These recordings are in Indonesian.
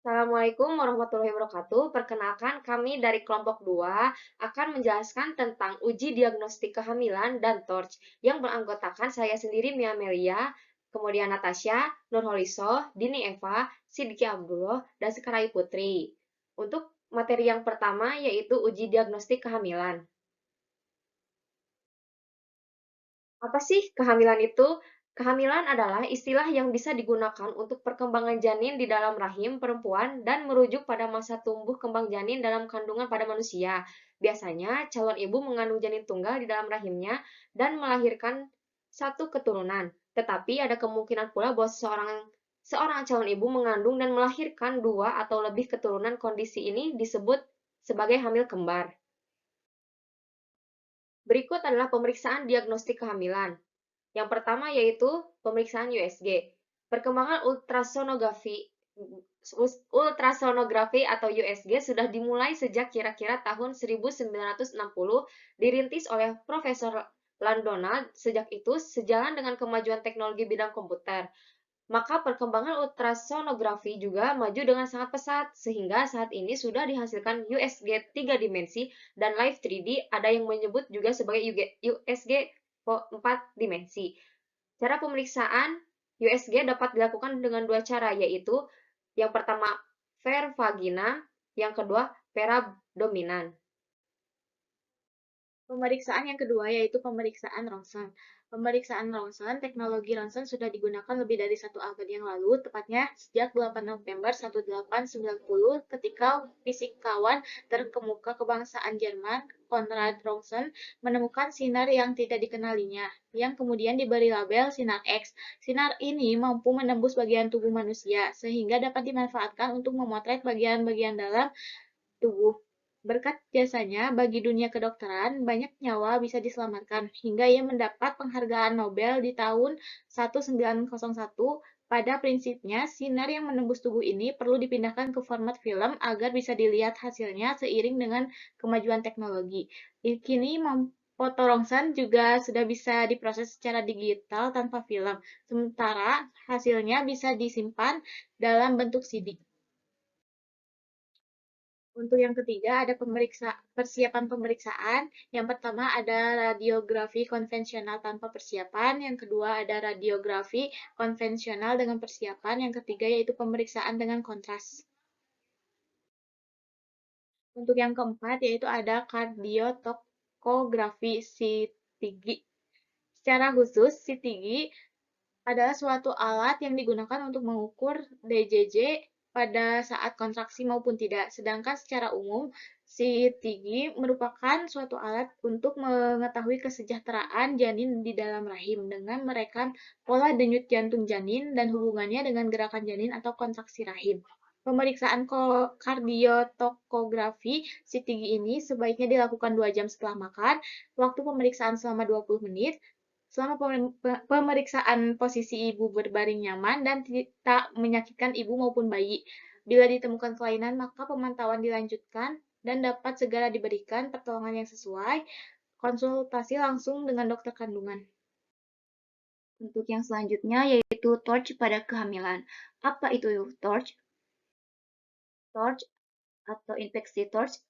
Assalamualaikum warahmatullahi wabarakatuh. Perkenalkan, kami dari kelompok 2 akan menjelaskan tentang uji diagnostik kehamilan dan TORCH yang beranggotakan saya sendiri Mia Melia, kemudian Natasha, Nurholiso, Dini Eva, Sidiki Abdullah, dan Sekarai Putri. Untuk materi yang pertama yaitu uji diagnostik kehamilan. Apa sih kehamilan itu? Kehamilan adalah istilah yang bisa digunakan untuk perkembangan janin di dalam rahim perempuan dan merujuk pada masa tumbuh kembang janin dalam kandungan pada manusia. Biasanya, calon ibu mengandung janin tunggal di dalam rahimnya dan melahirkan satu keturunan. Tetapi ada kemungkinan pula bahwa seorang calon ibu mengandung dan melahirkan dua atau lebih keturunan. Kondisi ini disebut sebagai hamil kembar. Berikut adalah pemeriksaan diagnostik kehamilan. Yang pertama yaitu pemeriksaan USG. Perkembangan ultrasonografi atau USG sudah dimulai sejak kira-kira tahun 1960, dirintis oleh Profesor Landonald. Sejak itu, sejalan dengan kemajuan teknologi bidang komputer, maka perkembangan ultrasonografi juga maju dengan sangat pesat, sehingga saat ini sudah dihasilkan USG 3 dimensi dan Live 3D, ada yang menyebut juga sebagai USG 4 dimensi. Cara pemeriksaan USG dapat dilakukan dengan dua cara, yaitu yang pertama per vagina, yang kedua per abdominan. Pemeriksaan yang kedua yaitu pemeriksaan ronsen. Pemeriksaan ronsen, teknologi ronsen sudah digunakan lebih dari satu abad yang lalu, tepatnya sejak 8 November 1890 ketika fisikawan terkemuka kebangsaan Jerman, Konrad Rontgen, menemukan sinar yang tidak dikenalinya, yang kemudian diberi label sinar X. Sinar ini mampu menembus bagian tubuh manusia, sehingga dapat dimanfaatkan untuk memotret bagian-bagian dalam tubuh. Berkat jasanya bagi dunia kedokteran, banyak nyawa bisa diselamatkan, hingga ia mendapat penghargaan Nobel di tahun 1901. Pada prinsipnya, sinar yang menembus tubuh ini perlu dipindahkan ke format film agar bisa dilihat hasilnya seiring dengan kemajuan teknologi. Kini foto rongsen juga sudah bisa diproses secara digital tanpa film, sementara hasilnya bisa disimpan dalam bentuk CD. Untuk yang ketiga ada persiapan pemeriksaan. Yang pertama ada radiografi konvensional tanpa persiapan, yang kedua ada radiografi konvensional dengan persiapan, yang ketiga yaitu pemeriksaan dengan kontras. Untuk yang keempat yaitu ada kardiotokografi CTG. Secara khusus, CTG adalah suatu alat yang digunakan untuk mengukur DJJ pada saat kontraksi maupun tidak. Sedangkan secara umum, CTG merupakan suatu alat untuk mengetahui kesejahteraan janin di dalam rahim dengan merekam pola denyut jantung janin dan hubungannya dengan gerakan janin atau kontraksi rahim. Pemeriksaan kardiotokografi CTG ini sebaiknya dilakukan 2 jam setelah makan, waktu pemeriksaan selama 20 menit, selama pemeriksaan posisi ibu berbaring nyaman dan tidak menyakitkan ibu maupun bayi. Bila ditemukan kelainan, maka pemantauan dilanjutkan dan dapat segera diberikan pertolongan yang sesuai, konsultasi langsung dengan dokter kandungan. Untuk yang selanjutnya yaitu TORCH pada kehamilan. Apa itu TORCH? TORCH atau infeksi TORCH,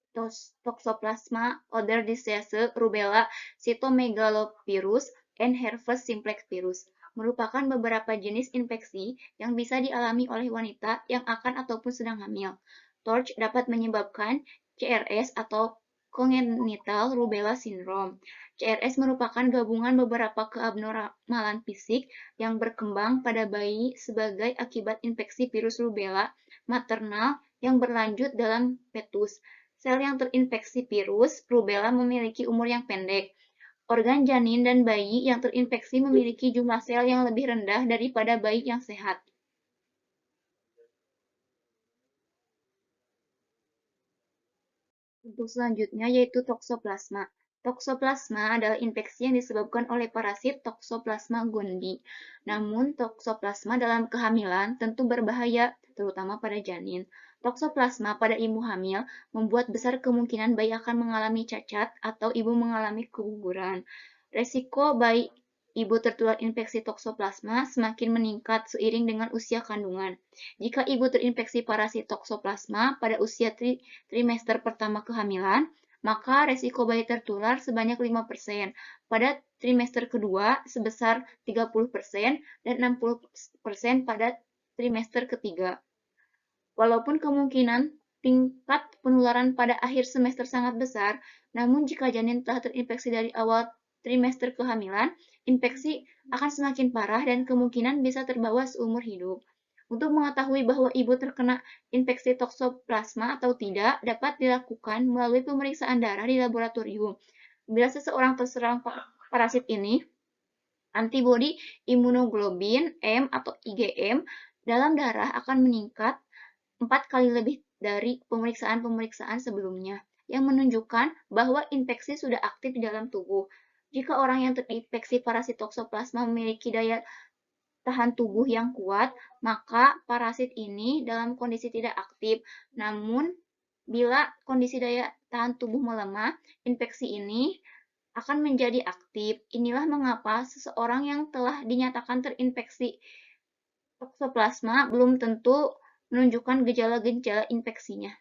Toxoplasma odontocystis, rubella, cytomegalovirus, and herpes simplex virus merupakan beberapa jenis infeksi yang bisa dialami oleh wanita yang akan ataupun sedang hamil. TORCH dapat menyebabkan CRS atau congenital rubella syndrome. CRS merupakan gabungan beberapa keabnormalan fisik yang berkembang pada bayi sebagai akibat infeksi virus rubella maternal yang berlanjut dalam fetus. Sel yang terinfeksi virus rubella memiliki umur yang pendek. Organ janin dan bayi yang terinfeksi memiliki jumlah sel yang lebih rendah daripada bayi yang sehat. Untuk selanjutnya yaitu toksoplasma. Toksoplasma adalah infeksi yang disebabkan oleh parasit Toxoplasma gondii. Namun, toksoplasma dalam kehamilan tentu berbahaya, terutama pada janin. Toksoplasma pada ibu hamil membuat besar kemungkinan bayi akan mengalami cacat atau ibu mengalami keguguran. Resiko bayi ibu tertular infeksi toksoplasma semakin meningkat seiring dengan usia kandungan. Jika ibu terinfeksi parasit toksoplasma pada usia trimester pertama kehamilan, maka resiko bayi tertular sebanyak 5%, pada trimester kedua sebesar 30% dan 60% pada trimester ketiga. Walaupun kemungkinan tingkat penularan pada akhir semester sangat besar, namun jika janin telah terinfeksi dari awal trimester kehamilan, infeksi akan semakin parah dan kemungkinan bisa terbawa seumur hidup. Untuk mengetahui bahwa ibu terkena infeksi toksoplasma atau tidak, dapat dilakukan melalui pemeriksaan darah di laboratorium. Bila seseorang terserang parasit ini, antibodi imunoglobulin M atau IgM dalam darah akan meningkat 4 kali lebih dari pemeriksaan-pemeriksaan sebelumnya, yang menunjukkan bahwa infeksi sudah aktif di dalam tubuh. Jika orang yang terinfeksi parasit toksoplasma memiliki daya tahan tubuh yang kuat, maka parasit ini dalam kondisi tidak aktif. Namun, bila kondisi daya tahan tubuh melemah, infeksi ini akan menjadi aktif. Inilah mengapa seseorang yang telah dinyatakan terinfeksi toksoplasma belum tentu menunjukkan gejala-gejala infeksinya.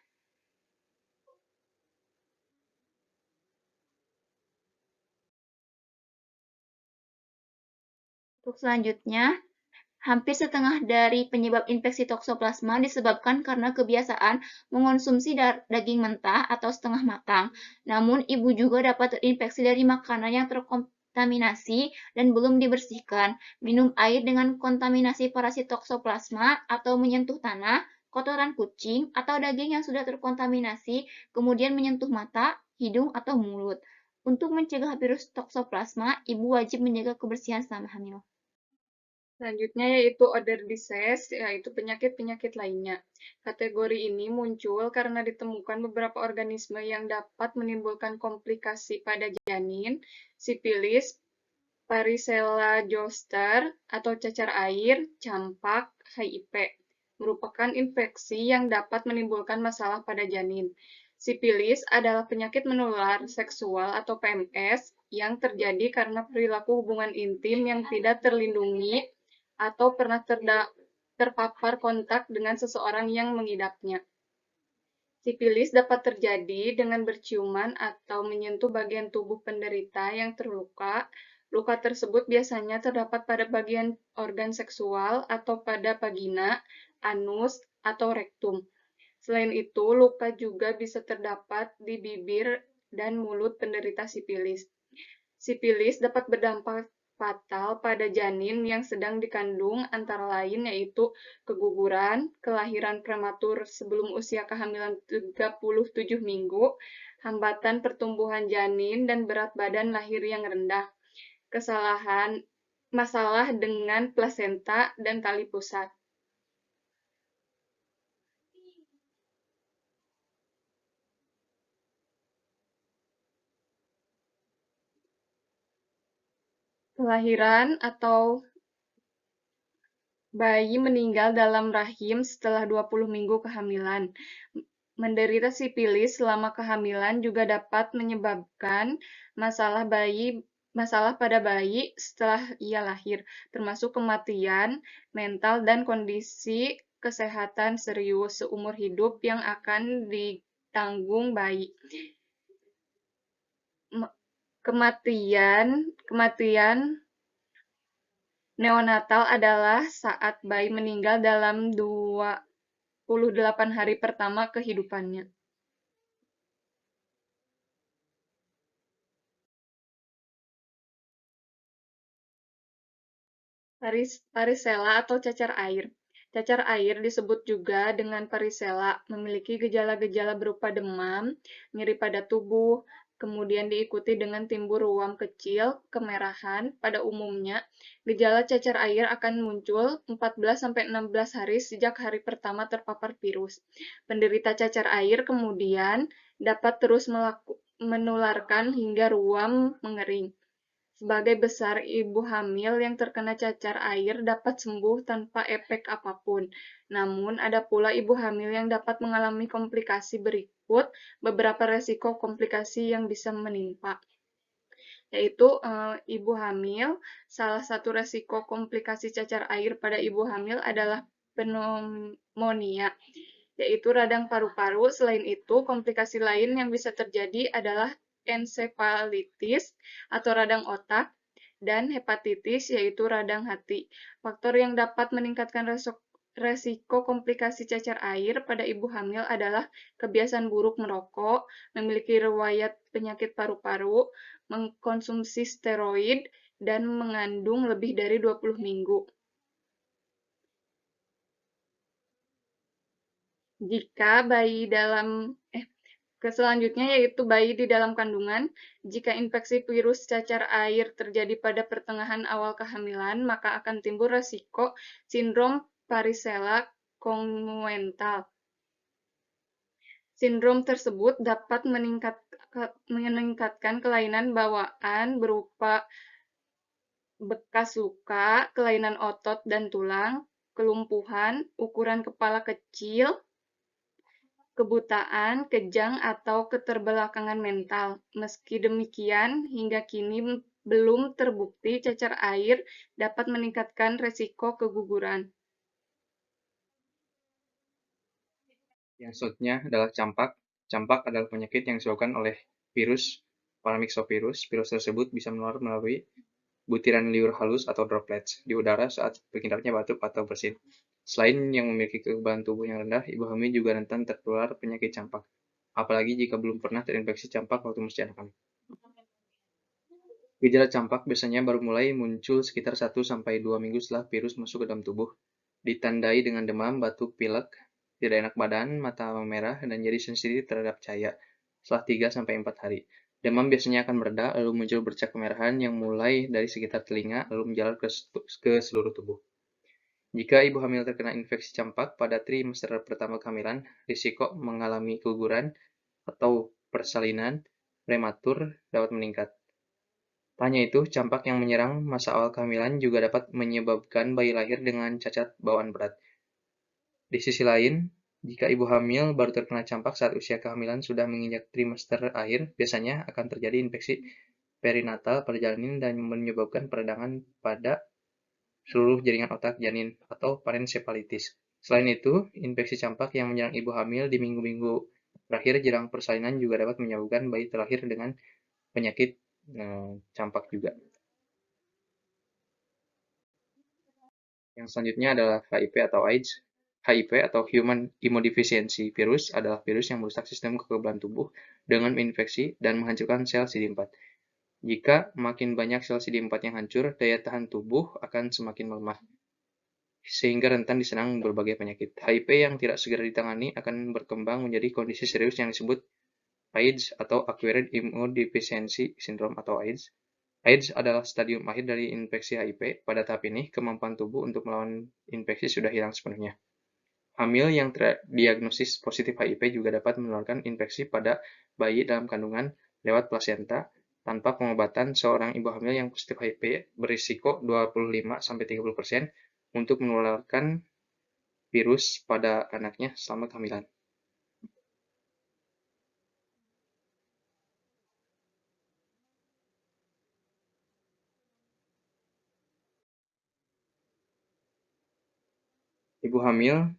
Untuk selanjutnya, hampir setengah dari penyebab infeksi toksoplasma disebabkan karena kebiasaan mengonsumsi daging mentah atau setengah matang. Namun, ibu juga dapat terinfeksi dari makanan yang terkontaminasi dan belum dibersihkan, minum air dengan kontaminasi parasit toksoplasma atau menyentuh tanah, kotoran kucing, atau daging yang sudah terkontaminasi, kemudian menyentuh mata, hidung, atau mulut. Untuk mencegah virus toksoplasma, ibu wajib menjaga kebersihan selama hamil. Selanjutnya yaitu other disease, yaitu penyakit-penyakit lainnya. Kategori ini muncul karena ditemukan beberapa organisme yang dapat menimbulkan komplikasi pada janin, sipilis, varicella zoster atau cacar air, campak, HIV, merupakan infeksi yang dapat menimbulkan masalah pada janin. Sipilis adalah penyakit menular seksual atau PMS yang terjadi karena perilaku hubungan intim yang tidak terlindungi atau pernah terpapar kontak dengan seseorang yang mengidapnya. Sipilis dapat terjadi dengan berciuman atau menyentuh bagian tubuh penderita yang terluka. Luka tersebut biasanya terdapat pada bagian organ seksual atau pada vagina, anus, atau rektum. Selain itu, luka juga bisa terdapat di bibir dan mulut penderita sipilis. Sipilis dapat berdampak fatal pada janin yang sedang dikandung, antara lain yaitu keguguran, kelahiran prematur sebelum usia kehamilan 37 minggu, hambatan pertumbuhan janin, dan berat badan lahir yang rendah. Masalah dengan plasenta dan tali pusat. Kelahiran atau bayi meninggal dalam rahim setelah 20 minggu kehamilan. Menderita sipilis selama kehamilan juga dapat menyebabkan masalah pada bayi setelah ia lahir, termasuk kematian mental dan kondisi kesehatan serius seumur hidup yang akan ditanggung bayi. Kematian neonatal adalah saat bayi meninggal dalam 28 hari pertama kehidupannya. Varicella atau cacar air. Cacar air disebut juga dengan varicella, memiliki gejala-gejala berupa demam, nyeri pada tubuh, kemudian diikuti dengan timbul ruam kecil, kemerahan. Pada umumnya, gejala cacar air akan muncul 14-16 hari sejak hari pertama terpapar virus. Penderita cacar air kemudian dapat terus menularkan hingga ruam mengering. Sebagai besar, ibu hamil yang terkena cacar air dapat sembuh tanpa efek apapun. Namun, ada pula ibu hamil yang dapat mengalami komplikasi berikut beberapa resiko komplikasi yang bisa menimpa. yaitu ibu hamil. Salah satu resiko komplikasi cacar air pada ibu hamil adalah pneumonia, yaitu radang paru-paru. Selain itu, komplikasi lain yang bisa terjadi adalah ensefalitis atau radang otak, dan hepatitis, yaitu radang hati. Faktor yang dapat meningkatkan resiko komplikasi cacar air pada ibu hamil adalah kebiasaan buruk merokok, memiliki riwayat penyakit paru-paru, mengkonsumsi steroid, dan mengandung lebih dari 20 minggu. Jika bayi dalam Selanjutnya yaitu bayi di dalam kandungan. Jika infeksi virus cacar air terjadi pada pertengahan awal kehamilan, maka akan timbul resiko sindrom varicella congenital. Sindrom tersebut dapat meningkatkan kelainan bawaan berupa bekas luka, kelainan otot dan tulang, kelumpuhan, ukuran kepala kecil, kebutaan, kejang, atau keterbelakangan mental. Meski demikian, hingga kini belum terbukti cacar air dapat meningkatkan resiko keguguran. Yang selanjutnya adalah campak. Campak adalah penyakit yang disebabkan oleh virus Paramyxovirus. Virus tersebut bisa menular melalui butiran liur halus atau droplets di udara saat pengidarnya batuk atau bersin. Selain yang memiliki kekebalan tubuh yang rendah, ibu hamil juga rentan tertular penyakit campak, apalagi jika belum pernah terinfeksi campak waktu masih anak-anak. Gejala campak biasanya baru mulai muncul sekitar 1-2 minggu setelah virus masuk ke dalam tubuh, ditandai dengan demam, batuk, pilek, tidak enak badan, mata merah, dan jadi sensitif terhadap cahaya setelah 3-4 hari. Demam biasanya akan mereda, lalu muncul bercak kemerahan yang mulai dari sekitar telinga, lalu menjalar ke seluruh tubuh. Jika ibu hamil terkena infeksi campak pada trimester pertama kehamilan, risiko mengalami keguguran atau persalinan prematur dapat meningkat. Tak hanya itu, campak yang menyerang masa awal kehamilan juga dapat menyebabkan bayi lahir dengan cacat bawaan berat. Di sisi lain, jika ibu hamil baru terkena campak saat usia kehamilan sudah menginjak trimester akhir, biasanya akan terjadi infeksi perinatal pada janin dan menyebabkan peradangan pada seluruh jaringan otak janin atau parencephalitis. Selain itu, infeksi campak yang menyerang ibu hamil di minggu-minggu terakhir jelang persalinan juga dapat menyebabkan bayi terlahir dengan penyakit campak juga. Yang selanjutnya adalah HIV atau AIDS. HIV atau Human Immunodeficiency Virus adalah virus yang merusak sistem kekebalan tubuh dengan menginfeksi dan menghancurkan sel CD4. Jika makin banyak sel CD4 yang hancur, daya tahan tubuh akan semakin melemah, sehingga rentan diserang berbagai penyakit. HIV yang tidak segera ditangani akan berkembang menjadi kondisi serius yang disebut AIDS atau Acquired Immunodeficiency Syndrome atau AIDS. AIDS adalah stadium akhir dari infeksi HIV. Pada tahap ini, kemampuan tubuh untuk melawan infeksi sudah hilang sepenuhnya. Hamil yang terdiagnosis positif HIV juga dapat menularkan infeksi pada bayi dalam kandungan lewat plasenta. Tanpa pengobatan, seorang ibu hamil yang positif HIV berisiko 25-30% untuk menularkan virus pada anaknya selama kehamilan. Ibu hamil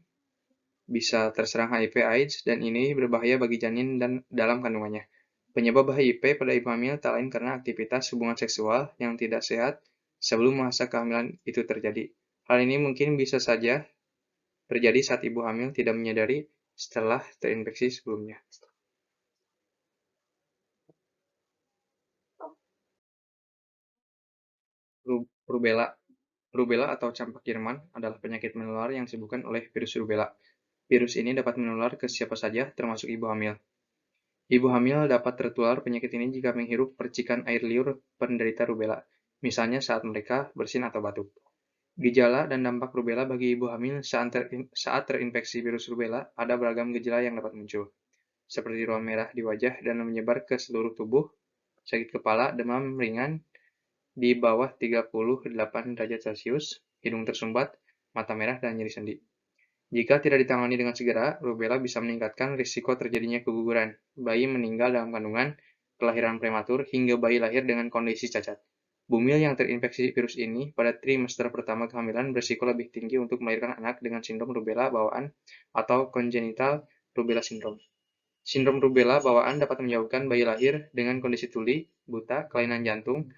bisa terserang HIV/AIDS dan ini berbahaya bagi janin dan dalam kandungannya. Penyebab HIV pada ibu hamil tak lain karena aktivitas hubungan seksual yang tidak sehat sebelum masa kehamilan itu terjadi. Hal ini mungkin bisa saja terjadi saat ibu hamil tidak menyadari setelah terinfeksi sebelumnya. Rubella. Rubella atau campak Jerman adalah penyakit menular yang disebabkan oleh virus rubella. Virus ini dapat menular ke siapa saja, termasuk ibu hamil. Ibu hamil dapat tertular penyakit ini jika menghirup percikan air liur penderita rubella, misalnya saat mereka bersin atau batuk. Gejala dan dampak rubella bagi ibu hamil saat terinfeksi virus rubella ada beragam gejala yang dapat muncul, seperti ruam merah di wajah dan menyebar ke seluruh tubuh, sakit kepala, demam ringan di bawah 38 derajat Celcius, hidung tersumbat, mata merah, dan nyeri sendi. Jika tidak ditangani dengan segera, rubella bisa meningkatkan risiko terjadinya keguguran, bayi meninggal dalam kandungan, kelahiran prematur, hingga bayi lahir dengan kondisi cacat. Bumil yang terinfeksi virus ini pada trimester pertama kehamilan berisiko lebih tinggi untuk melahirkan anak dengan sindrom rubella bawaan atau congenital rubella syndrome. Sindrom rubella bawaan dapat menyebabkan bayi lahir dengan kondisi tuli, buta, kelainan jantung,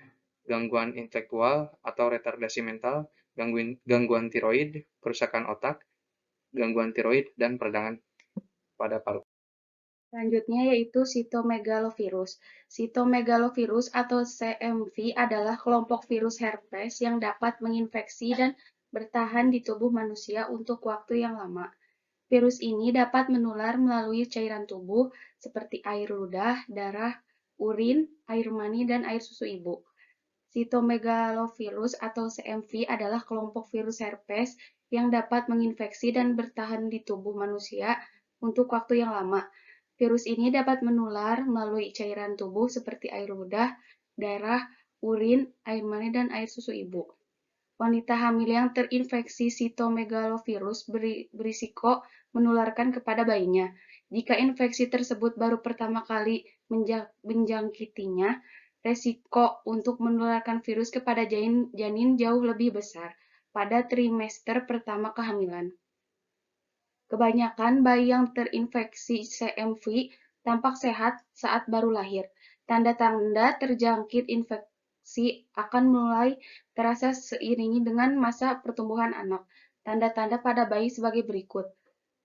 gangguan intelektual atau retardasi mental, gangguan tiroid, kerusakan otak, gangguan tiroid, dan peradangan pada paru. Selanjutnya yaitu sitomegalovirus. Sitomegalovirus atau CMV adalah kelompok virus herpes yang dapat menginfeksi dan bertahan di tubuh manusia untuk waktu yang lama. Virus ini dapat menular melalui cairan tubuh seperti air ludah, darah, urin, air mani, dan air susu ibu. Sitomegalovirus atau CMV adalah kelompok virus herpes yang dapat menginfeksi dan bertahan di tubuh manusia untuk waktu yang lama. Virus ini dapat menular melalui cairan tubuh seperti air ludah, darah, urin, air mani, dan air susu ibu. Wanita hamil yang terinfeksi sitomegalovirus berisiko menularkan kepada bayinya. Jika infeksi tersebut baru pertama kali menjangkitinya, resiko untuk menularkan virus kepada janin jauh lebih besar pada trimester pertama kehamilan. Kebanyakan bayi yang terinfeksi CMV tampak sehat saat baru lahir. Tanda-tanda terjangkit infeksi akan mulai terasa seiringi dengan masa pertumbuhan anak. Tanda-tanda pada bayi sebagai berikut.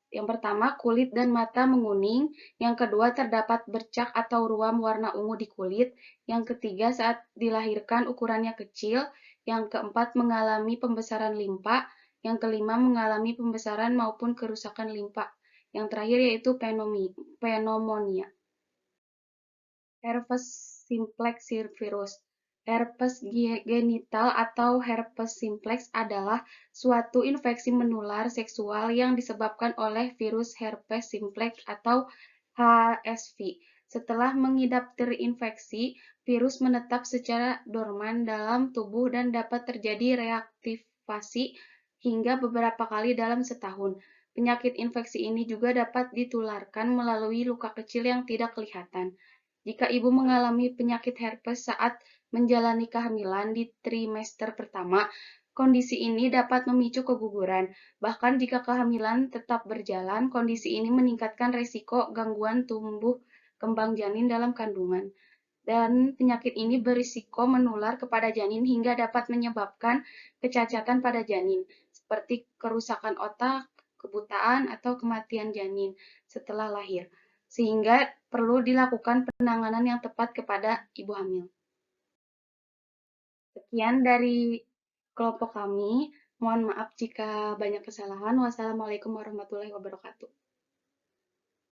Yang pertama, kulit dan mata menguning. Yang kedua, terdapat bercak atau ruam warna ungu di kulit. Yang ketiga, saat dilahirkan ukurannya kecil. Yang keempat, mengalami pembesaran limpa. Yang kelima, mengalami pembesaran maupun kerusakan limpa. Yang terakhir yaitu pneumonia. Herpes simplex virus. Herpes genital atau herpes simplex adalah suatu infeksi menular seksual yang disebabkan oleh virus herpes simplex atau HSV. Setelah mengidap terinfeksi, virus menetap secara dorman dalam tubuh dan dapat terjadi reaktivasi hingga beberapa kali dalam setahun. Penyakit infeksi ini juga dapat ditularkan melalui luka kecil yang tidak kelihatan. Jika ibu mengalami penyakit herpes saat menjalani kehamilan di trimester pertama, kondisi ini dapat memicu keguguran. Bahkan jika kehamilan tetap berjalan, kondisi ini meningkatkan risiko gangguan tumbuh kembang janin dalam kandungan. Dan penyakit ini berisiko menular kepada janin hingga dapat menyebabkan kecacatan pada janin, seperti kerusakan otak, kebutaan, atau kematian janin setelah lahir. Sehingga perlu dilakukan penanganan yang tepat kepada ibu hamil. Sekian dari kelompok kami. Mohon maaf jika banyak kesalahan. Wassalamualaikum warahmatullahi wabarakatuh.